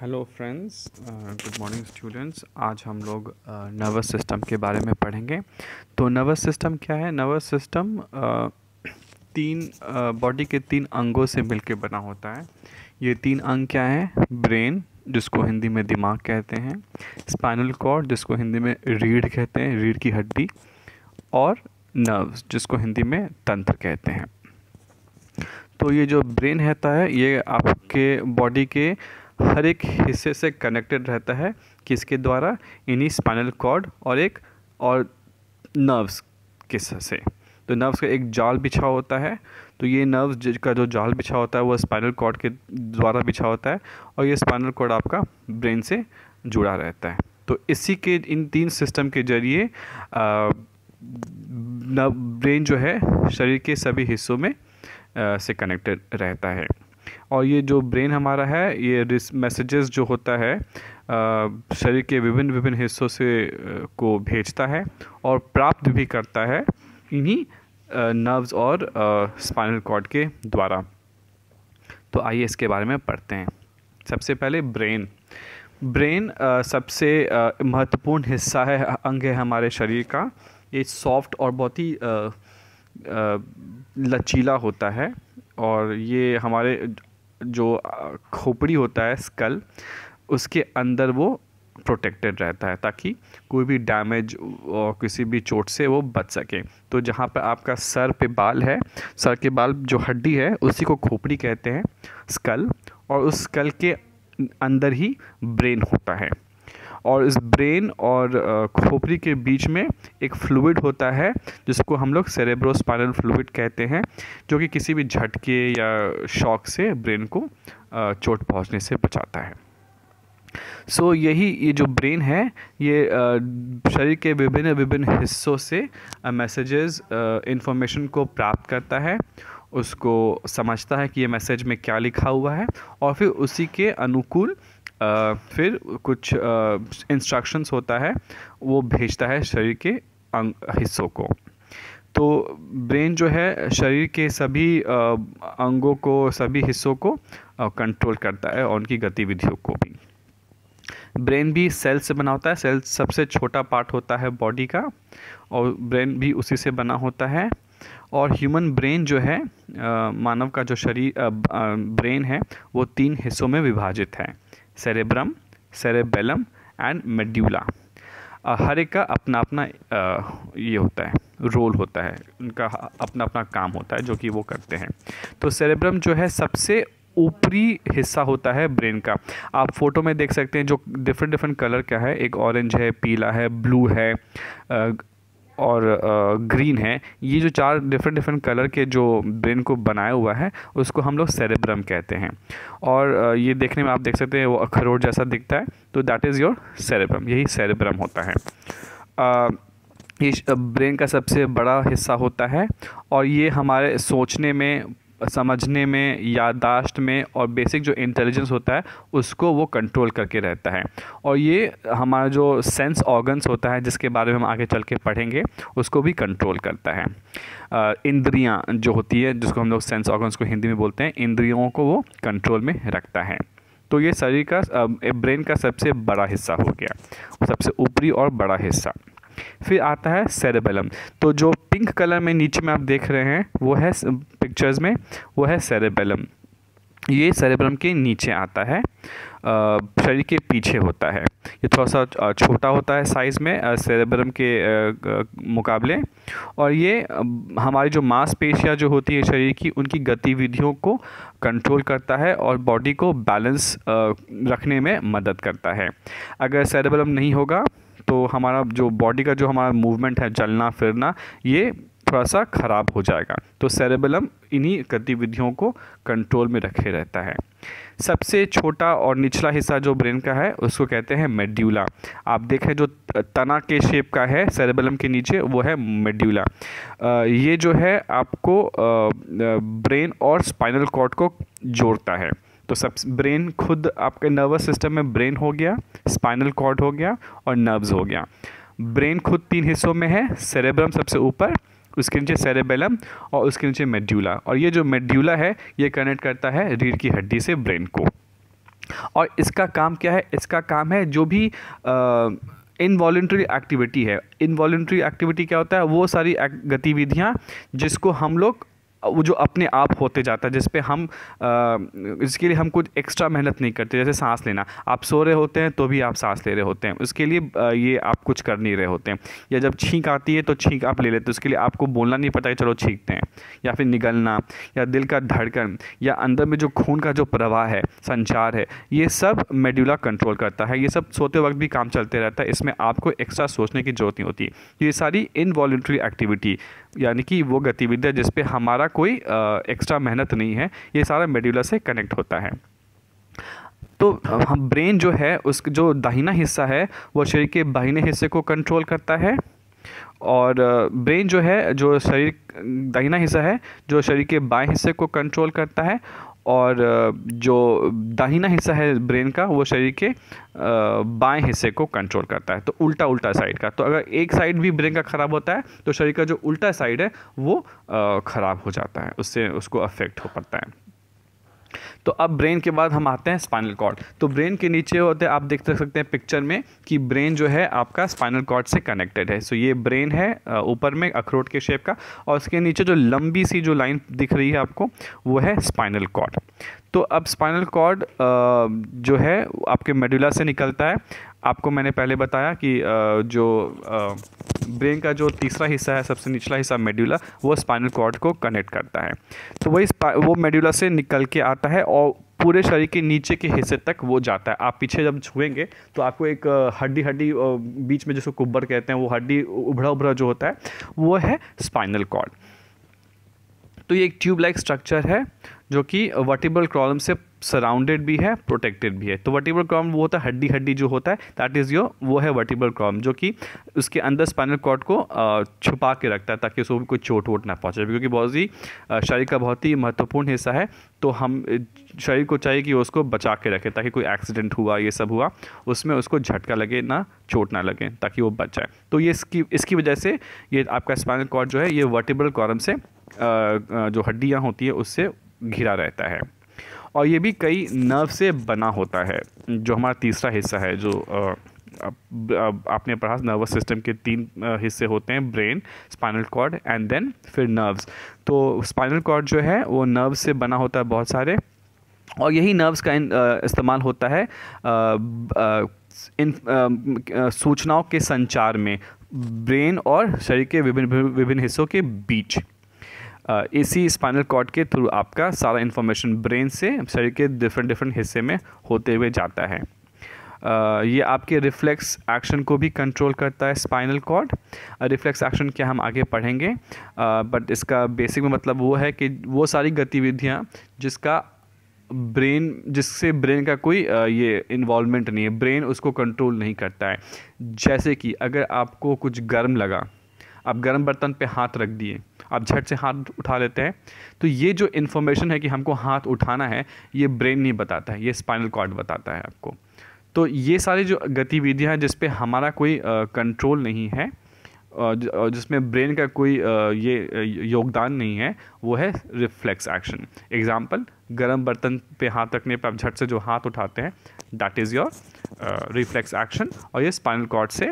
Hello friends, good morning students. आज हम लोग नर्वस सिस्टम के बारे में पढ़ेंगे। तो नर्वस सिस्टम क्या है? नर्वस सिस्टम तीन बॉडी के तीन अंगों से मिलकर बना होता है। ये तीन अंग क्या हैं? ब्रेन, जिसको हिंदी में दिमाग कहते हैं, स्पाइनल कॉर्ड, जिसको हिंदी में रीढ़ कहते हैं, रीढ़ की हड्डी, और नर्व्स, जिसको हिंदी में तंत्र कहते हैं। तो ये जो ब्रेन रहता है ये आपके बॉडी के हर एक हिस्से से कनेक्टेड रहता है। किसके द्वारा? इन्हीं स्पाइनल कॉर्ड और नर्व्स के से। तो नर्व्स का एक जाल बिछा होता है। तो ये नर्व्स का जो जाल बिछा होता है वो स्पाइनल कॉर्ड के द्वारा बिछा होता है, और ये स्पाइनल कॉर्ड आपका ब्रेन से जुड़ा रहता है। तो इसी के इन तीन सिस्टम के जरिए ब्रेन जो है शरीर के सभी हिस्सों में से कनेक्टेड रहता है। और ये जो ब्रेन हमारा है ये मैसेजेस जो होता है शरीर के विभिन्न विभिन्न हिस्सों से को भेजता है और प्राप्त भी करता है इन्हीं नर्व्स और स्पाइनल कॉर्ड के द्वारा। तो आइए इसके बारे में पढ़ते हैं। सबसे पहले ब्रेन सबसे महत्वपूर्ण हिस्सा है, अंग है हमारे शरीर का। ये सॉफ्ट और बहुत ही लचीला होता है, और ये हमारे जो खोपड़ी होता है, स्कल, उसके अंदर वो प्रोटेक्टेड रहता है ताकि कोई भी डैमेज और किसी भी चोट से वो बच सके। तो जहाँ पर आपका सर पे बाल है, सर के बाल जो हड्डी है उसी को खोपड़ी कहते हैं, स्कल, और उस स्कल के अंदर ही ब्रेन होता है। और इस ब्रेन और खोपड़ी के बीच में एक फ्लूइड होता है जिसको हम लोग सेरेब्रोस्पाइनल फ्लूइड कहते हैं, जो कि किसी भी झटके या शॉक से ब्रेन को चोट पहुंचने से बचाता है। ये जो ब्रेन है ये शरीर के विभिन्न विभिन्न हिस्सों से मैसेजेस, इंफॉर्मेशन को प्राप्त करता है, उसको समझता है कि ये मैसेज में क्या लिखा हुआ है, और फिर उसी के अनुकूल फिर कुछ इंस्ट्रक्शंस होता है वो भेजता है शरीर के हिस्सों को। तो ब्रेन जो है शरीर के सभी अंगों को, सभी हिस्सों को कंट्रोल करता है और उनकी गतिविधियों को भी। ब्रेन भी सेल से बना होता है। सेल सबसे छोटा पार्ट होता है बॉडी का, और ब्रेन भी उसी से बना होता है। और ह्यूमन ब्रेन जो है, मानव का जो शरीर ब्रेन है, वो तीन हिस्सों में विभाजित है: सेरेब्रम, सेरेबेलम एंड मेड्यूला। हर एक का अपना अपना ये होता है, रोल होता है, उनका अपना अपना काम होता है जो कि वो करते हैं। तो सेरेब्रम जो है सबसे ऊपरी हिस्सा होता है ब्रेन का। आप फोटो में देख सकते हैं जो डिफरेंट डिफरेंट कलर का है, एक ऑरेंज है, पीला है, ब्लू है और ग्रीन है। ये जो चार डिफरेंट डिफरेंट कलर के जो ब्रेन को बनाया हुआ है उसको हम लोग सेरेब्रम कहते हैं। और ये देखने में आप देख सकते हैं वो अखरोट जैसा दिखता है, तो दैट इज़ योर सेरेब्रम, यही सेरेब्रम होता है। ये ब्रेन का सबसे बड़ा हिस्सा होता है, और ये हमारे सोचने में, समझने में, याददाश्त में और बेसिक जो इंटेलिजेंस होता है उसको वो कंट्रोल करके रहता है। और ये हमारा जो सेंस ऑर्गन्स होता है, जिसके बारे में हम आगे चल के पढ़ेंगे, उसको भी कंट्रोल करता है। इंद्रियां जो होती है, जिसको हम लोग सेंस ऑर्गन्स को हिंदी में बोलते हैं, इंद्रियों को वो कंट्रोल में रखता है। तो ये शरीर का ब्रेन का सबसे बड़ा हिस्सा हो गया, सबसे ऊपरी और बड़ा हिस्सा। फिर आता है सेरेबेलम। तो जो पिंक कलर में नीचे में आप देख रहे हैं वो है पिक्चर्स में, वो है सेरेबेलम। ये सेरेब्रम के नीचे आता है, शरीर के पीछे होता है। ये थोड़ा सा छोटा होता है साइज़ में सेरेब्रम के मुकाबले, और ये हमारी जो मांसपेशियाँ जो होती है शरीर की, उनकी गतिविधियों को कंट्रोल करता है और बॉडी को बैलेंस रखने में मदद करता है। अगर सेरेब्रम नहीं होगा तो हमारा जो बॉडी का जो हमारा मूवमेंट है, चलना फिरना, ये थोड़ा सा ख़राब हो जाएगा। तो सेरेबेलम इन्हीं गतिविधियों को कंट्रोल में रखे रहता है। सबसे छोटा और निचला हिस्सा जो ब्रेन का है उसको कहते हैं मेड्यूला। आप देखें जो तना के शेप का है सेरेबेलम के नीचे, वो है मेड्यूला। ये जो है आपको ब्रेन और स्पाइनल कॉर्ड को जोड़ता है। तो सब ब्रेन खुद आपके नर्वस सिस्टम में ब्रेन हो गया, स्पाइनल कॉर्ड हो गया और नर्व्स हो गया। ब्रेन खुद तीन हिस्सों में है, सेरेब्रम सबसे ऊपर, उसके नीचे सेरेबेलम और उसके नीचे मेड्यूला। और ये जो मेड्यूला है ये कनेक्ट करता है रीढ़ की हड्डी से ब्रेन को। और इसका काम क्या है? इसका काम है जो भी इनवॉलेंट्री एक्टिविटी है। इनवॉलेंट्री एक्टिविटी क्या होता है? वो सारी गतिविधियाँ जिसको हम लोग वो जो अपने आप होते जाता है, जिस पे हम इसके लिए हम कुछ एक्स्ट्रा मेहनत नहीं करते। जैसे सांस लेना, आप सो रहे होते हैं तो भी आप सांस ले रहे होते हैं, उसके लिए ये आप कुछ कर नहीं रहे होते हैं। या जब छींक आती है तो छींक आप ले लेते हैं, उसके लिए आपको बोलना नहीं पता कि चलो छींकते हैं। या फिर निगलना, या दिल का धड़कन, या अंदर में जो खून का जो प्रवाह है, संचार है, ये सब मेडुला कंट्रोल करता है। ये सब सोते वक्त भी काम चलते रहता है, इसमें आपको एक्स्ट्रा सोचने की ज़रूरत नहीं होती। ये सारी इनवॉलेंट्री एक्टिविटी, यानी कि वो गतिविधियाँ जिस पे हमारा कोई एक्स्ट्रा मेहनत नहीं है, ये सारा मेडुला से कनेक्ट होता है। तो हम ब्रेन जो है, उस जो दाहिना हिस्सा है वो शरीर के बाहिने हिस्से को कंट्रोल करता है, और ब्रेन जो है, जो शरीर दाहिना हिस्सा है जो शरीर के बाएं हिस्से को कंट्रोल करता है, और जो दाहिना हिस्सा है ब्रेन का वो शरीर के बाएं हिस्से को कंट्रोल करता है। तो उल्टा उल्टा साइड का, तो अगर एक साइड भी ब्रेन का ख़राब होता है तो शरीर का जो उल्टा साइड है वो ख़राब हो जाता है, उससे उसको अफेक्ट हो पड़ता है। तो अब ब्रेन के बाद हम आते हैं स्पाइनल कॉर्ड। तो ब्रेन के नीचे होते हैं, आप देख सकते हैं पिक्चर में कि ब्रेन जो है आपका स्पाइनल कॉर्ड से कनेक्टेड है। सो ये ब्रेन है ऊपर में अखरोट के शेप का, और उसके नीचे जो लंबी सी जो लाइन दिख रही है आपको, वो है स्पाइनल कॉर्ड। तो अब स्पाइनल कॉर्ड जो है आपके मेडुला से निकलता है। आपको मैंने पहले बताया कि जो ब्रेन का जो तीसरा हिस्सा है, सबसे निचला हिस्सा मेडुला, वो स्पाइनल कॉर्ड को कनेक्ट करता है। तो वो मेडुला से निकल के आता है और पूरे शरीर के नीचे के हिस्से तक वो जाता है। आप पीछे जब छुएंगे तो आपको एक हड्डी बीच में जिसको कुब्बर कहते हैं, वो हड्डी उभरा उभरा जो होता है वो है स्पाइनल कॉर्ड। तो ये एक ट्यूब लाइक स्ट्रक्चर है जो कि वर्टिब्रल कॉलम से सराउंडेड भी है, प्रोटेक्टेड भी है। तो वर्टिब्रल कॉलम वो होता है हड्डी जो होता है, दैट इज़ वो है वर्टिब्रल कॉलम, जो कि उसके अंदर स्पाइनल कॉर्ड को छुपा के रखता है ताकि उसको भी कोई चोट वोट ना पहुंचे, क्योंकि बहुत ही शरीर का बहुत ही महत्वपूर्ण हिस्सा है। तो हम शरीर को चाहिए कि उसको बचा के रखे, ताकि कोई एक्सीडेंट हुआ, ये सब हुआ, उसमें उसको झटका लगे ना, चोट ना लगे, ताकि वो बच जाए। तो ये इसकी वजह से ये आपका स्पाइनल कॉर्ड जो है ये वर्टिब्रल कॉलम से जो हड्डियाँ होती है उससे घिरा रहता है। और ये भी कई नर्व से बना होता है। जो हमारा तीसरा हिस्सा है, जो आपने पढ़ा नर्वस सिस्टम के 3 हिस्से होते हैं, brain, spinal cord and then फिर नर्व्स। तो स्पाइनल कॉर्ड जो है वो नर्व से बना होता है बहुत सारे, और यही नर्व्स का इस्तेमाल होता है इन सूचनाओं के संचार में ब्रेन और शरीर के विभिन्न हिस्सों के बीच। इसी स्पाइनल कॉर्ड के थ्रू आपका सारा इन्फॉर्मेशन ब्रेन से शरीर के डिफरेंट हिस्से में होते हुए जाता है। ये आपके रिफ्लेक्स एक्शन को भी कंट्रोल करता है स्पाइनल कॉर्ड। रिफ्लेक्स एक्शन क्या हम आगे पढ़ेंगे, बट इसका बेसिक में मतलब वो है कि वो सारी गतिविधियाँ जिससे ब्रेन का कोई ये इन्वॉल्वमेंट नहीं है, ब्रेन उसको कंट्रोल नहीं करता है। जैसे कि अगर आपको कुछ गर्म लगा, आप गर्म बर्तन पे हाथ रख दिए, आप झट से हाथ उठा लेते हैं, तो ये जो इन्फॉर्मेशन है कि हमको हाथ उठाना है, ये ब्रेन नहीं बताता है, ये स्पाइनल कॉर्ड बताता है आपको। तो ये सारी जो गतिविधियाँ हैं जिस पे हमारा कोई कंट्रोल नहीं है, और जिसमें ब्रेन का कोई ये योगदान नहीं है, वो है रिफ्लेक्स एक्शन। एग्जाम्पल, गर्म बर्तन पे हाथ रखने पर आप झट से जो हाथ उठाते हैं, that is your reflex action, और ये स्पाइनल कॉर्ड से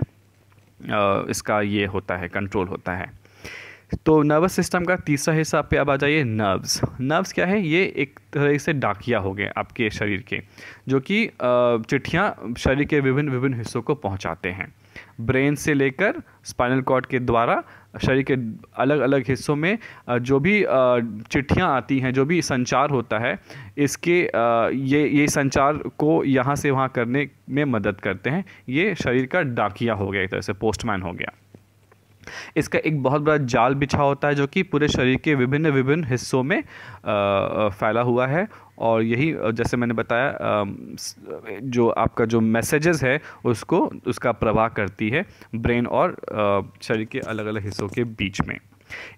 इसका ये होता है, कंट्रोल होता है। तो नर्वस सिस्टम का तीसरा हिस्सा पे अब आ जाइए, नर्व्स। नर्व्स क्या है? ये एक तरह से डाकिया हो गए आपके शरीर के, जो कि चिट्ठियाँ शरीर के विभिन्न हिस्सों को पहुंचाते हैं। ब्रेन से लेकर स्पाइनल कॉर्ड के द्वारा शरीर के अलग अलग हिस्सों में जो भी चिट्ठियाँ आती हैं, जो भी संचार होता है, इसके ये संचार को यहाँ से वहाँ करने में मदद करते हैं। ये शरीर का डाकिया हो गया, एक तरह से पोस्टमैन हो गया। इसका एक बहुत बड़ा जाल बिछा होता है जो कि पूरे शरीर के विभिन्न हिस्सों में फैला हुआ है, और यही जैसे मैंने बताया जो आपका जो मैसेजेस है उसका प्रवाह करती है ब्रेन और शरीर के अलग अलग हिस्सों के बीच में।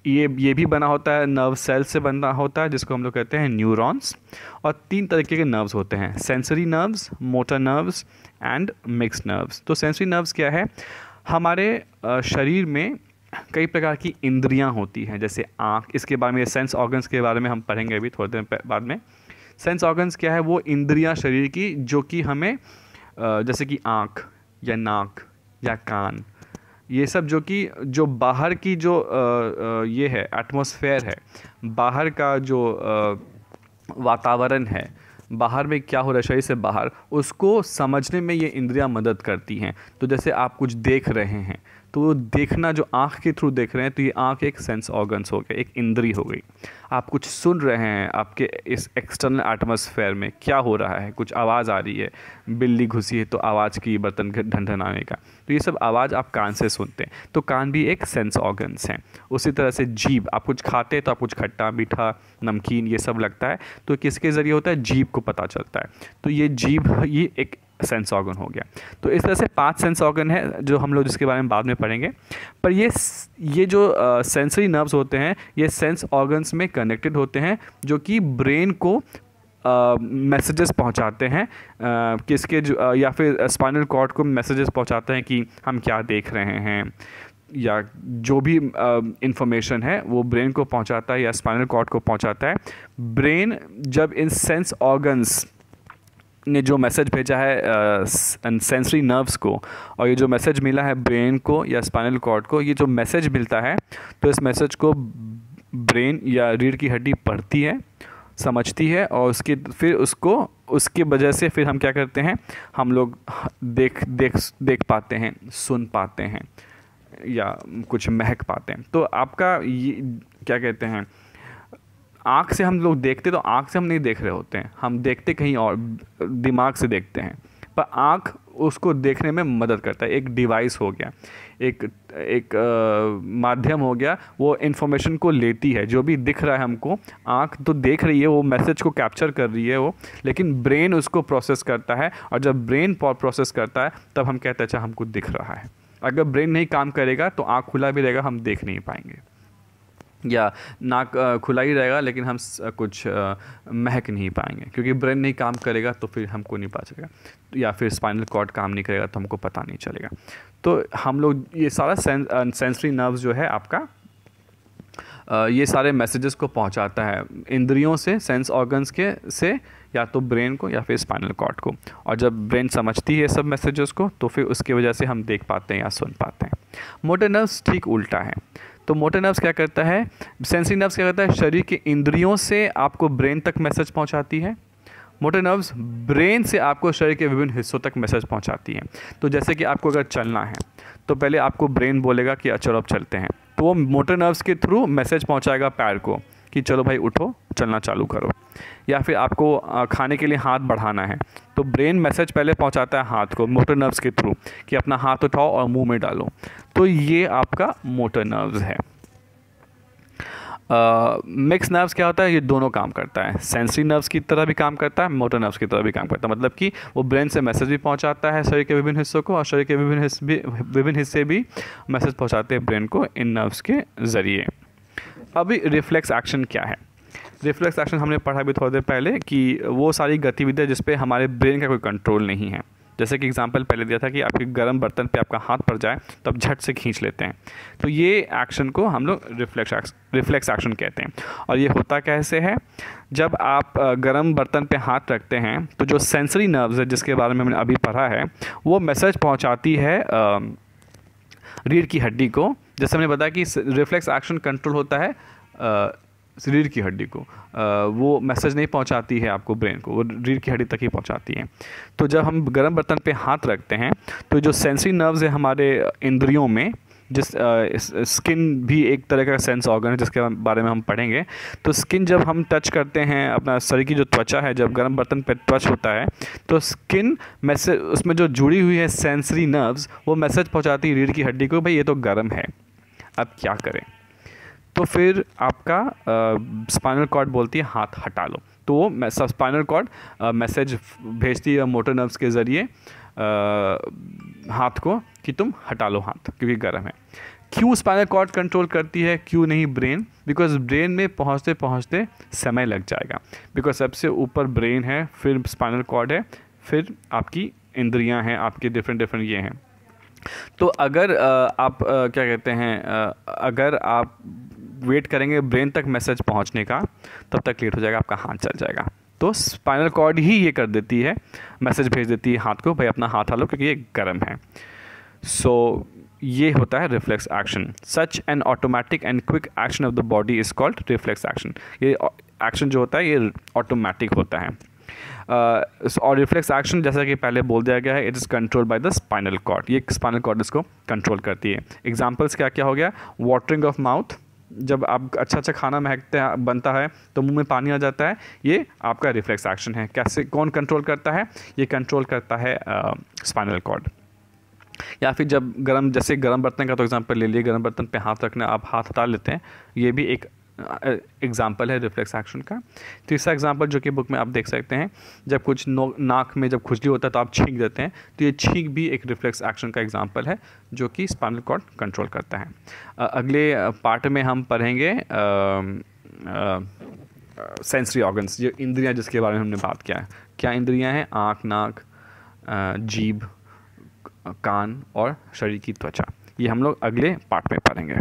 ये भी बना होता है नर्व सेल से बना होता है, जिसको हम लोग कहते हैं न्यूरॉन्स। और 3 तरीके के नर्व्स होते हैं, sensory nerves, motor nerves and mixed nerves. तो सेंसरी नर्व्स क्या है? हमारे शरीर में कई प्रकार की इंद्रियां होती हैं, जैसे आँख, इसके बारे में सेंस ऑर्गन्स के बारे में हम पढ़ेंगे अभी थोड़ी देर बाद में। सेंस ऑर्गन्स क्या है? वो इंद्रियां शरीर की जो कि हमें जैसे कि आँख या नाक या कान, ये सब जो बाहर की जो ये है एटमॉस्फेयर है, बाहर का जो वातावरण है, बाहर में क्या हो रहा है शरीर से बाहर, उसको समझने में ये इंद्रियां मदद करती हैं। तो जैसे आप कुछ देख रहे हैं तो वो देखना जो आँख के थ्रू देख रहे हैं, तो ये आँख एक सेंस ऑर्गन्स हो गया, एक इंद्री हो गई। आप कुछ सुन रहे हैं, आपके इस एक्सटर्नल एटमॉस्फेयर में क्या हो रहा है, कुछ आवाज़ आ रही है, बिल्ली घुसी है तो आवाज़ की, बर्तन ढनढनाने का, तो ये सब आवाज़ आप कान से सुनते हैं, तो कान भी एक सेंस ऑर्गन्स हैं। उसी तरह से जीभ, आप कुछ खाते हैं तो आप कुछ खट्टा मीठा नमकीन ये सब लगता है, तो किसके ज़रिए होता है? जीभ को पता चलता है। तो ये जीभ ये एक सेंस ऑर्गन हो गया। तो इस तरह से 5 सेंस ऑर्गन है जो हम लोग जिसके बारे में बाद में पढ़ेंगे। पर ये जो सेंसरी नर्व्स होते हैं, ये सेंस ऑर्गन्स में कनेक्टेड होते हैं जो कि ब्रेन को मैसेजेस पहुंचाते हैं, किसके या फिर स्पाइनल कॉर्ड को मैसेजेस पहुंचाते हैं कि हम क्या देख रहे हैं, या जो भी इंफॉर्मेशन है वो ब्रेन को पहुंचाता है या स्पाइनल कॉर्ड को पहुंचाता है। ब्रेन जब इन सेंस ऑर्गन्स ने जो मैसेज भेजा है सेंसरी नर्व्स को, और ये जो मैसेज मिला है ब्रेन को या स्पाइनल कॉर्ड को, ये जो मैसेज मिलता है तो इस मैसेज को ब्रेन या रीढ़ की हड्डी पढ़ती है, समझती है, और फिर उसके वजह से फिर हम क्या करते हैं, हम लोग देख पाते हैं, सुन पाते हैं या कुछ महक पाते हैं। तो आपका ये क्या कहते हैं, आँख से हम लोग देखते तो आँख से हम नहीं देख रहे होते हैं, हम देखते कहीं और, दिमाग से देखते हैं, पर आँख उसको देखने में मदद करता है। एक डिवाइस हो गया, एक माध्यम हो गया, वो इन्फॉर्मेशन को लेती है। जो भी दिख रहा है हमको, आँख तो देख रही है, वो मैसेज को कैप्चर कर रही है वो, लेकिन ब्रेन उसको प्रोसेस करता है, और जब ब्रेन प्रोसेस करता है तब हम कहते हैं अच्छा हमको दिख रहा है। अगर ब्रेन नहीं काम करेगा तो आँख खुला भी रहेगा, हम देख नहीं पाएंगे, या नाक खुला ही रहेगा लेकिन हम कुछ महक नहीं पाएंगे, क्योंकि ब्रेन नहीं काम करेगा तो फिर हमको नहीं पता चलेगा, या फिर स्पाइनल कॉर्ड काम नहीं करेगा तो हमको पता नहीं चलेगा। तो हम लोग ये सारा सेंसरी नर्व्स जो है आपका, ये सारे मैसेजेस को पहुंचाता है इंद्रियों से, सेंस ऑर्गन्स के से, या तो ब्रेन को या फिर स्पाइनल कॉर्ड को, और जब ब्रेन समझती है सब मैसेजेस को तो फिर उसकी वजह से हम देख पाते हैं या सुन पाते हैं। मोटर नर्व्स ठीक उल्टा है। तो मोटर नर्व्स क्या करता है, सेंसरी नर्व्स क्या करता है, शरीर के इंद्रियों से आपको ब्रेन तक मैसेज पहुंचाती है। मोटर नर्व्स ब्रेन से आपको शरीर के विभिन्न हिस्सों तक मैसेज पहुंचाती हैं। तो जैसे कि आपको अगर चलना है तो पहले आपको ब्रेन बोलेगा कि चलो अब चलते हैं, तो वो मोटर नर्व्स के थ्रू मैसेज पहुंचाएगा पैर को कि चलो भाई उठो, चलना चालू करो। या फिर आपको खाने के लिए हाथ बढ़ाना है तो ब्रेन मैसेज पहले पहुंचाता है हाथ को मोटर नर्व्स के थ्रू कि अपना हाथ उठाओ और मुंह में डालो। तो ये आपका मोटर नर्व्स है। मिक्स नर्व्स क्या होता है, ये दोनों काम करता है, सेंसरी नर्व्स की तरह भी काम करता है, मोटर नर्व्स की तरह भी काम करता है। मतलब कि वो ब्रेन से मैसेज भी पहुंचाता है शरीर के विभिन्न हिस्सों को, और शरीर के विभिन्न हिस्से भी मैसेज पहुंचाते हैं ब्रेन को इन नर्व्स के ज़रिए। अभी रिफ्लेक्स एक्शन क्या है? रिफ्लेक्स एक्शन हमने पढ़ा भी थोड़ी देर पहले कि वो सारी गतिविधियाँ जिस पे हमारे ब्रेन का कोई कंट्रोल नहीं है। जैसे कि एग्जांपल पहले दिया था कि आपके गर्म बर्तन पे आपका हाथ पड़ जाए तो आप झट से खींच लेते हैं, तो ये एक्शन को हम लोग रिफ्लेक्स एक्शन कहते हैं। और ये होता कैसे है, जब आप गर्म बर्तन पे हाथ रखते हैं तो जो सेंसरी नर्व्स है जिसके बारे में हमने अभी पढ़ा है, वो मैसेज पहुँचाती है रीढ़ की हड्डी को। जैसे हमने बताया कि रिफ्लेक्स एक्शन कंट्रोल होता है रीढ़ की हड्डी को, वो मैसेज नहीं पहुंचाती है आपको ब्रेन को, वो रीढ़ की हड्डी तक ही पहुंचाती है। तो जब हम गर्म बर्तन पे हाथ रखते हैं तो जो सेंसरी नर्व्स है हमारे इंद्रियों में, जिस स्किन भी एक तरह का सेंस ऑर्गन है जिसके बारे में हम पढ़ेंगे। तो स्किन जब हम टच करते हैं, अपना शरीर की जो त्वचा है जब गर्म बर्तन पे टच होता है तो स्किन मैसेज, उसमें जो जुड़ी हुई है सेंसरी नर्व्स, वो मैसेज पहुंचाती है रीढ़ की हड्डी को, भाई ये तो गर्म है, अब क्या करें। तो फिर आपका स्पाइनल कॉर्ड बोलती है हाथ हटा लो, तो वो स्पाइनल कॉर्ड मैसेज भेजती है मोटर नर्व्स के ज़रिए हाथ को कि तुम हटा लो हाथ क्योंकि गर्म है। क्यों स्पाइनल कॉर्ड कंट्रोल करती है, क्यों नहीं ब्रेन? बिकॉज ब्रेन में पहुंचते पहुंचते समय लग जाएगा, बिकॉज सबसे ऊपर ब्रेन है, फिर स्पाइनल कॉर्ड है, फिर आपकी इंद्रियां हैं, आपके डिफरेंट ये हैं। तो अगर आप क्या कहते हैं, अगर आप वेट करेंगे ब्रेन तक मैसेज पहुंचने का, तब तक लेट हो जाएगा, आपका हाथ चल जाएगा। तो स्पाइनल कॉर्ड ही ये कर देती है, मैसेज भेज देती है हाथ को, भाई अपना हाथ हालो क्योंकि ये गर्म है। सो ये होता है reflex action. Such an automatic and quick action of the body is called reflex action. ये एक्शन जो होता है ये ऑटोमेटिक होता है। और रिफ्लेक्स एक्शन जैसा कि पहले बोल दिया गया है, it is control by the spinal cord. ये स्पाइनल कॉर्ड इसको कंट्रोल करती है। एग्जांपल्स क्या क्या हो गया, वाटरिंग ऑफ माउथ, जब आप अच्छा अच्छा खाना महकते हैं बनता है तो मुंह में पानी आ जाता है, ये आपका रिफ्लेक्स एक्शन है। कैसे, कौन कंट्रोल करता है, ये कंट्रोल करता है स्पाइनल कॉर्ड। या फिर जब जैसे गर्म बर्तन का तो एग्जांपल ले लिए, गर्म बर्तन पे हाथ रखना, आप हाथ हटा लेते हैं, ये भी एक एग्जाम्पल है रिफ्लेक्स एक्शन का। तीसरा एग्जाम्पल जो कि बुक में आप देख सकते हैं, जब कुछ नाक में जब खुजली होता है तो आप छींक देते हैं, तो ये छींक भी एक रिफ्लेक्स एक्शन का एग्जाम्पल है जो कि स्पाइनल कॉर्ड कंट्रोल करता है। अगले पार्ट में हम पढ़ेंगे सेंसरी ऑर्गन्स, जो इंद्रियां जिसके बारे में हमने बात किया है। क्या इंद्रियां हैं, आँख, नाक, जीभ, कान और शरीर की त्वचा, ये हम लोग अगले पार्ट में पढ़ेंगे।